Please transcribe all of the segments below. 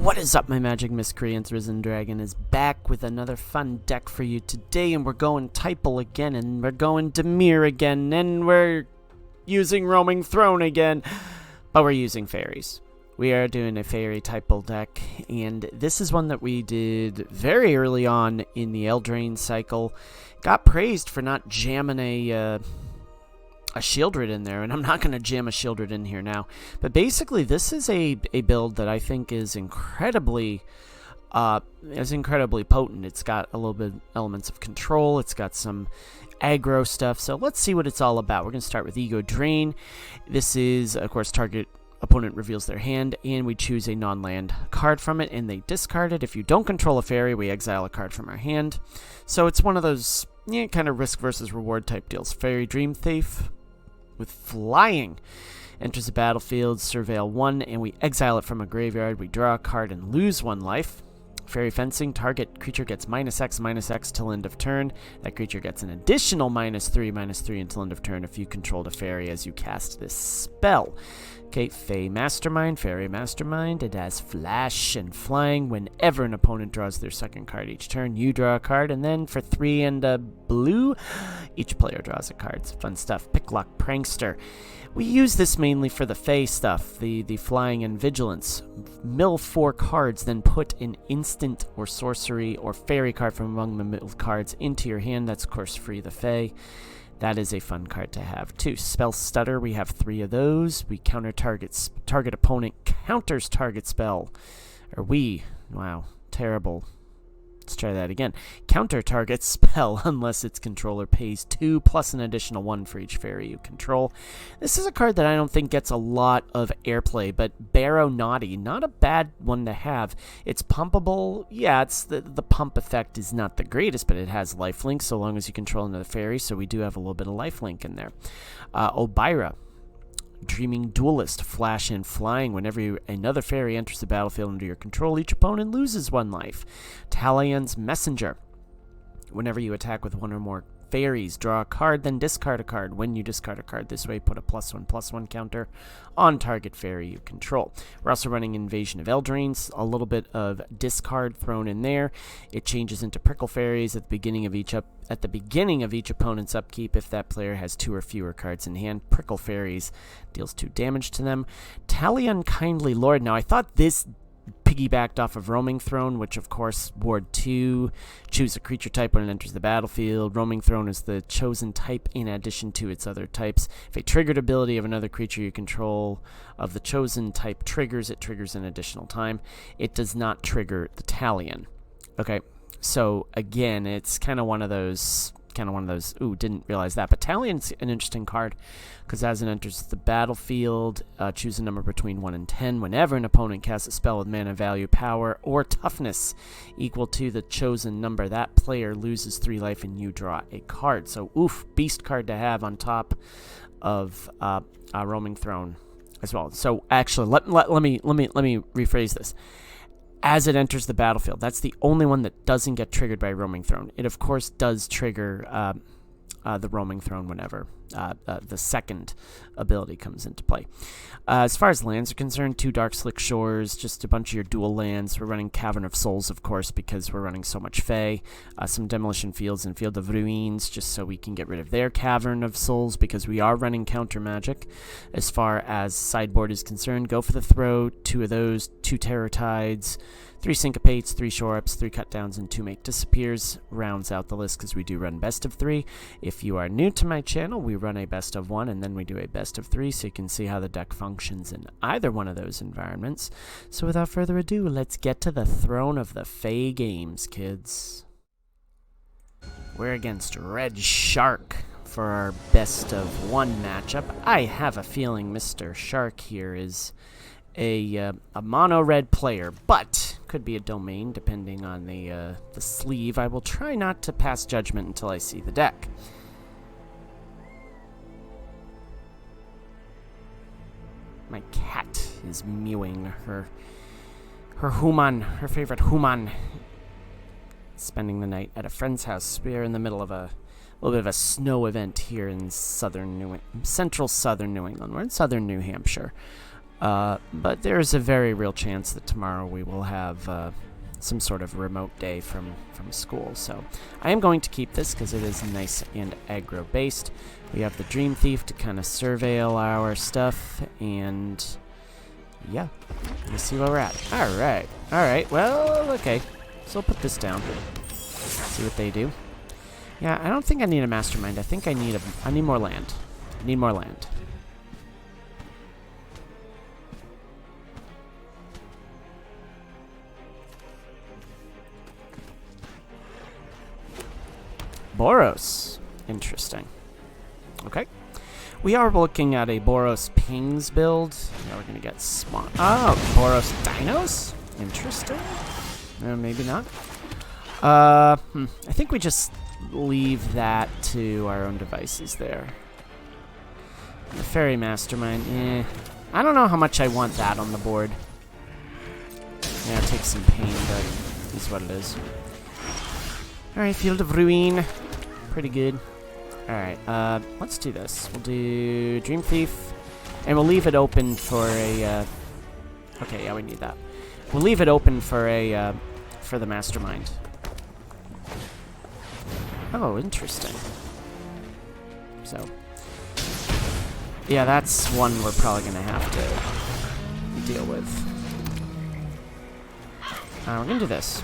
What is up, my magic miscreants? Risen Dragon is back with another fun deck for you today, and we're going Typal again, and we're going Dimir again, and we're using Roaming Throne again, but we're using Faeries. We are doing a Faerie Typal deck, and this is one that we did very early on in the Eldraine cycle. Got praised for not jamming a Shieldred in there, and I'm not going to jam a Shieldred in here now. But basically, this is a build that I think is incredibly potent. It's got a little bit of elements of control. It's got some aggro stuff. So let's see what it's all about. We're going to start with Ego Drain. This is, of course, target opponent reveals their hand, and we choose a non-land card from it, and they discard it. If you don't control a fairy, we exile a card from our hand. So it's one of those kind of risk versus reward type deals. Fairy Dream Thief with flying enters the battlefield, surveil 1, and we exile it from a graveyard. We draw a card and lose 1 life. Fairy Fencing, target creature gets -X till end of turn. That creature gets an additional -3 until end of turn if you controlled a fairy as you cast this spell. Okay, Fae Mastermind, Fairy Mastermind. It has flash and flying. Whenever an opponent draws their second card each turn, you draw a card, and then for 3 and a blue, each player draws a card. It's fun stuff. Picklock Prankster. We use this mainly for the Fae stuff, the flying and vigilance. Mill 4 cards, then put an instant or sorcery or fairy card from among the milled cards into your hand. That's, of course, free the Fae. That is a fun card to have, too. Spell Stutter, we have 3 of those. We counter target opponent counters target spell. Wow, terrible. Let's try that again. Counter target spell unless its controller pays 2 plus an additional 1 for each fairy you control. This is a card that I don't think gets a lot of airplay, but Barrow Naughty, not a bad one to have. It's pumpable. Yeah, it's the pump effect is not the greatest, but it has lifelink so long as you control another fairy, so we do have a little bit of lifelink in there. Obira. Dreaming Duelist, flash and flying. Whenever another fairy enters the battlefield under your control, each opponent loses 1 life. Talion's Messenger. Whenever you attack with 1 or more fairies, draw a card, then discard a card. When you discard a card this way, put a +1/+1 counter on target fairy you control. We're also running Invasion of Eldraine, a little bit of discard thrown in there. It changes into Prickle Fairies at the beginning of each opponent's upkeep. If that player has 2 or fewer cards in hand, Prickle Fairies deals 2 damage to them. Talion Kindly Lord. Now, I thought this piggybacked off of Roaming Throne, which of course Ward 2, choose a creature type when it enters the battlefield. Roaming Throne is the chosen type in addition to its other types. If a triggered ability of another creature you control of the chosen type triggers, it triggers an additional time. It does not trigger the Talion. Okay, so again, it's kind of one of those, ooh, didn't realize that. But Talion's an interesting card, because as it enters the battlefield, choose a number between 1 and 10. Whenever an opponent casts a spell with mana value, power, or toughness equal to the chosen number, that player loses 3 life and you draw a card. So, oof, beast card to have on top of Roaming Throne as well. So, actually, let me rephrase this. As it enters the battlefield, that's the only one that doesn't get triggered by Roaming Throne. It, of course, does trigger the Roaming Throne whenever the second ability comes into play. As far as lands are concerned, 2 Dark Slick Shores, just a bunch of your dual lands. We're running Cavern of Souls, of course, because we're running so much Fae. Some Demolition Fields and Field of Ruins, just so we can get rid of their Cavern of Souls, because we are running counter magic. As far as sideboard is concerned, go for the throw, 2 of those, 2 Terror Tides, 3 Syncopates, 3 Shore Ups, 3 Cut Downs, and 2 Make Disappears. Rounds out the list because we do run best of 3. If you are new to my channel, we run a best of 1 and then we do a best of 3, so you can see how the deck functions in either one of those environments. So without further ado, let's get to the throne of the Fae games, kids. We're against Red Shark for our best of 1 matchup. I have a feeling Mr. Shark here is a mono red player, but could be a domain depending on the sleeve. I will try not to pass judgment until I see the deck. My cat is mewing. Her human, her favorite human, spending the night at a friend's house. We are in the middle of a little bit of a snow event here in central southern New England. We're in southern New Hampshire. But there's a very real chance that tomorrow we will have some sort of remote day from school. So I am going to keep this because it is nice and aggro-based. We have the Dream Thief to kind of surveil our stuff, and yeah, let's see where we're at. Alright, well, okay. So I'll put this down. See what they do. Yeah, I don't think I need a Mastermind. I think I need more land. I need more land. Boros. Interesting. Okay. We are looking at a Boros Pings build. Now we're going to get Spawn. Oh, Boros Dinos? Interesting. Maybe not. I think we just leave that to our own devices there. The Fairy Mastermind, I don't know how much I want that on the board. Yeah, it takes some pain, but it's what it is. Alright, Field of Ruin. Pretty good. Alright, let's do this. We'll do Dream Thief, and we'll leave it open for a, okay, yeah, we need that. We'll leave it open for a, for the Mastermind. Oh, interesting. So, yeah, that's one we're probably going to have to deal with. We're going to do this.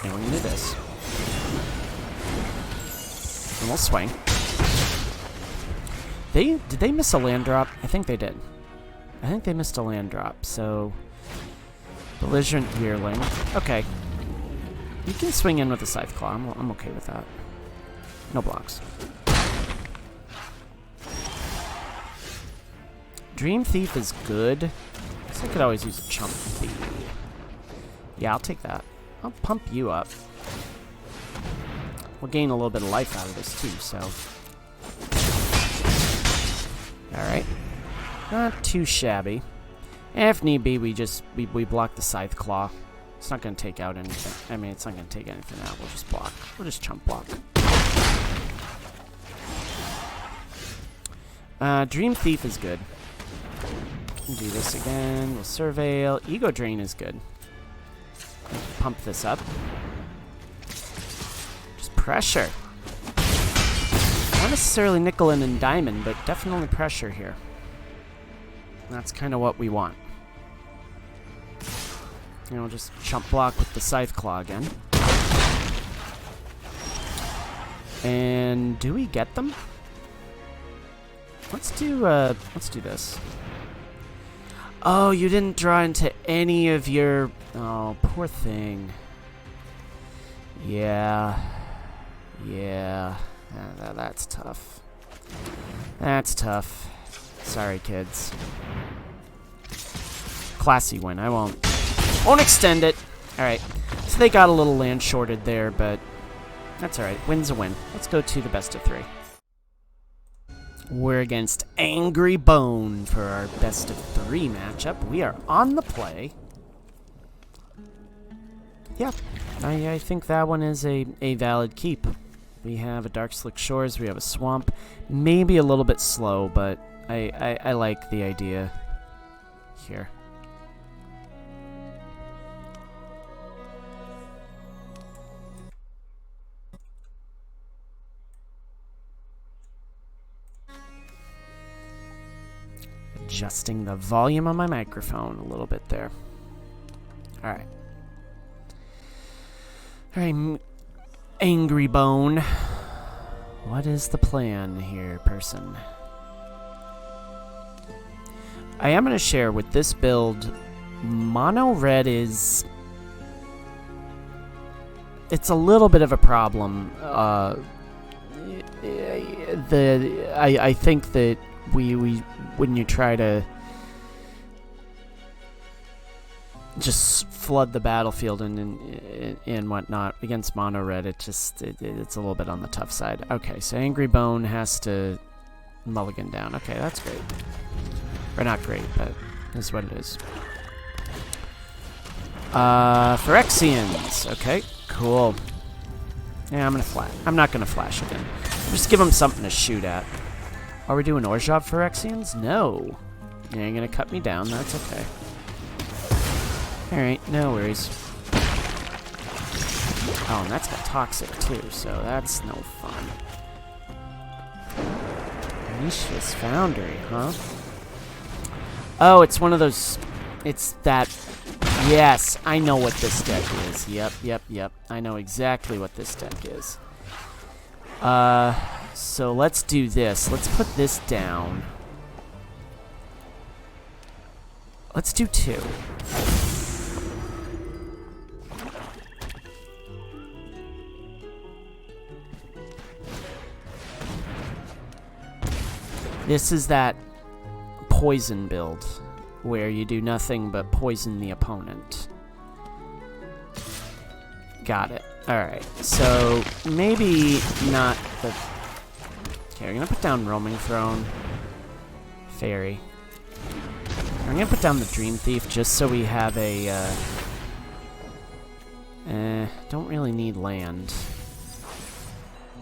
And we're going to do this. And we'll swing. Did they miss a land drop? I think they did. I think they missed a land drop, so... Belligerent Yearling. Okay. You can swing in with a Scythe Claw. I'm okay with that. No blocks. Dream Thief is good. I guess I could always use a Chump Thief. Yeah, I'll take that. I'll pump you up. We'll gain a little bit of life out of this too, so... Alright. Not too shabby. If need be, we block the Scythe Claw. It's not going to take out anything. I mean, it's not going to take anything out. We'll just block. We'll just chump block. Dream Thief is good. We'll do this again. We'll surveil. Ego Drain is good. Pump this up. Just pressure. Not necessarily nickel and diamond, but definitely pressure here. That's kind of what we want. You know, just chump block with the Scythe Claw again. And do we get them? Let's do this. Oh, you didn't draw into any of your... Oh, poor thing. Yeah. Yeah. That's tough. That's tough. Sorry, kids. Classy win. I won't extend it. Alright. So they got a little land shorted there, but that's alright. Win's a win. Let's go to the best of 3. We're against Angry Bone for our best of 3 matchup. We are on the play. Yeah. I think that one is a valid keep. We have a Dark Slick Shores. We have a Swamp. Maybe a little bit slow, but I like the idea here. Adjusting the volume on my microphone a little bit there. Alright. Alright, Angry Bone. What is the plan here, person? I am going to share with this build, mono red is... It's a little bit of a problem. I think that we when you try to just flood the battlefield and whatnot against mono red, it's a little bit on the tough side. Okay, so Angry Bone has to mulligan down. Okay, that's great. Or not great, but that's what it is. Phyrexians. Okay, cool. Yeah, I'm not gonna flash again. Just give them something to shoot at. Are we doing Orzhov Phyrexians? No. You ain't gonna cut me down, that's okay. Alright, no worries. Oh, and that's got Toxic too, so that's no fun. Nisha's Foundry, huh? Oh, it's one of those... It's that... Yes, I know what this deck is. Yep. I know exactly what this deck is. So let's do this. Let's put this down. Let's do 2. This is that poison build where you do nothing but poison the opponent. Got it. Alright, so maybe not the... Okay, we're gonna put down Roaming Throne. Fairy. I'm gonna put down the Dream Thief just so we have a... don't really need land.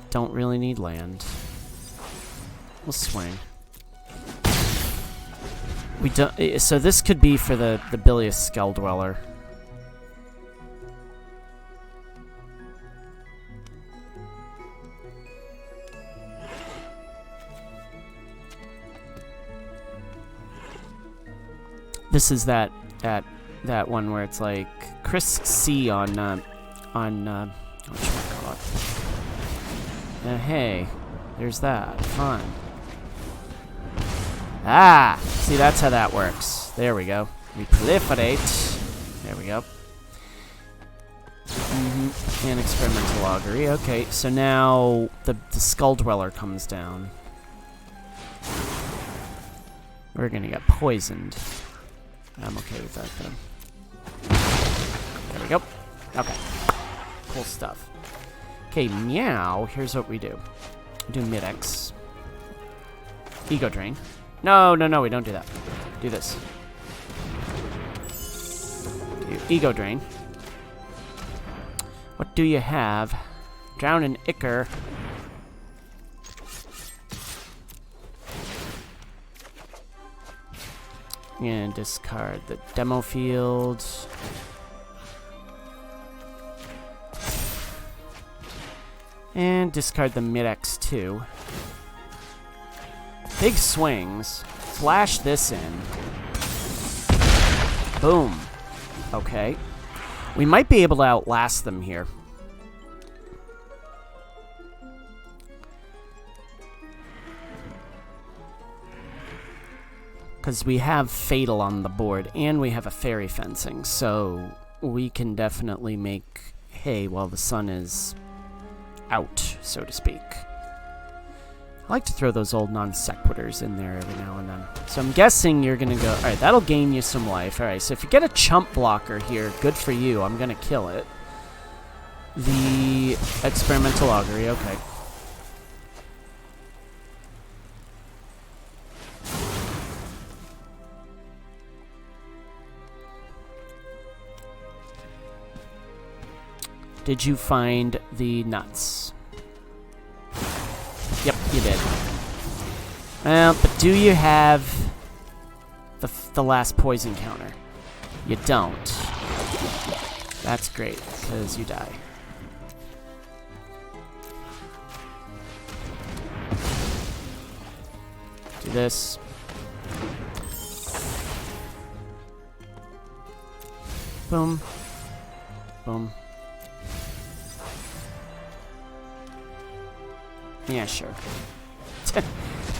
Don't really need land. We'll swing. We don't. So this could be for the Bilious Skull Dweller. This is that one where it's like Chris C on whatchamacallit. Hey, there's that. Fun. Ah! See, that's how that works. There we go. We proliferate. There we go. And Experimental Augury. Okay, so now the Skull Dweller comes down. We're gonna get poisoned. I'm okay with that, though. There we go. Okay. Cool stuff. Okay, meow. Here's what we do. We do Mid-X. Ego Drain. No, we don't do that. Do this. Do Ego Drain. What do you have? Drown in Ichor. And discard the demo field. And discard the Mid-X too. Big swings. Flash this in. Boom. Okay. We might be able to outlast them here. Because we have Fatal on the board, and we have a Fairy Fencing, so we can definitely make hay while the sun is out, so to speak. I like to throw those old non-sequiturs in there every now and then. So I'm guessing you're going to go... Alright, that'll gain you some life. Alright, so if you get a chump blocker here, good for you. I'm going to kill it. The Experimental Augury, okay. Did you find the nuts? Yep, you did. Well, but do you have the last poison counter? You don't. That's great, because you die. Do this. Boom. Boom. Yeah, sure.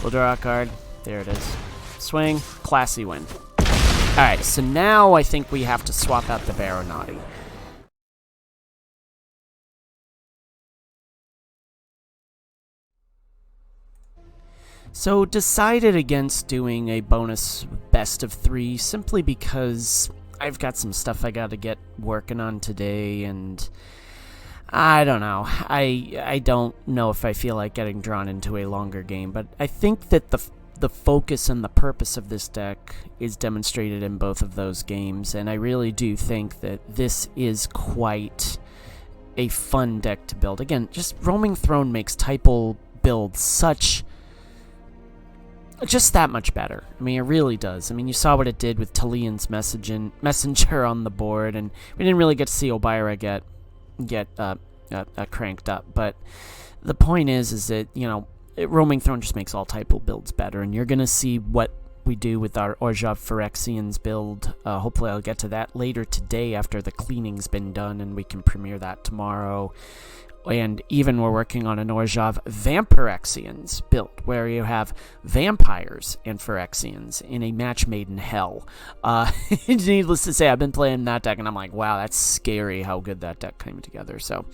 We'll draw a card. There it is. Swing. Classy win. Alright, so now I think we have to swap out the Baronati. So decided against doing a bonus best of 3 simply because I've got some stuff I gotta get working on today, and I don't know. I don't know if I feel like getting drawn into a longer game, but I think that the focus and the purpose of this deck is demonstrated in both of those games, and I really do think that this is quite a fun deck to build. Again, just Roaming Throne makes Typal build such just that much better. I mean, it really does. I mean, you saw what it did with Talian's messenger on the board, and we didn't really get to see Obira get cranked up. But the point is that, you know, Roaming Throne just makes all Typal builds better, and you're going to see what we do with our Orzhov Phyrexians build. Hopefully I'll get to that later today after the cleaning's been done, and we can premiere that tomorrow. And even we're working on an Orzhov Vampirexians build, where you have vampires and Phyrexians in a match made in hell. Needless to say, I've been playing that deck, and I'm like, wow, that's scary how good that deck came together. So,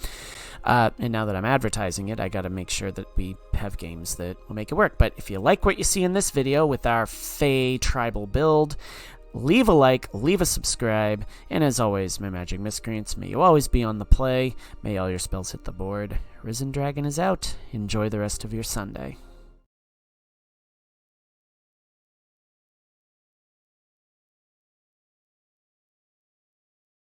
and now that I'm advertising it, I got to make sure that we have games that will make it work. But if you like what you see in this video with our Fae tribal build, leave a like, leave a subscribe, and as always, my magic miscreants, may you always be on the play, may all your spells hit the board. Risen Dragon is out. Enjoy the rest of your Sunday.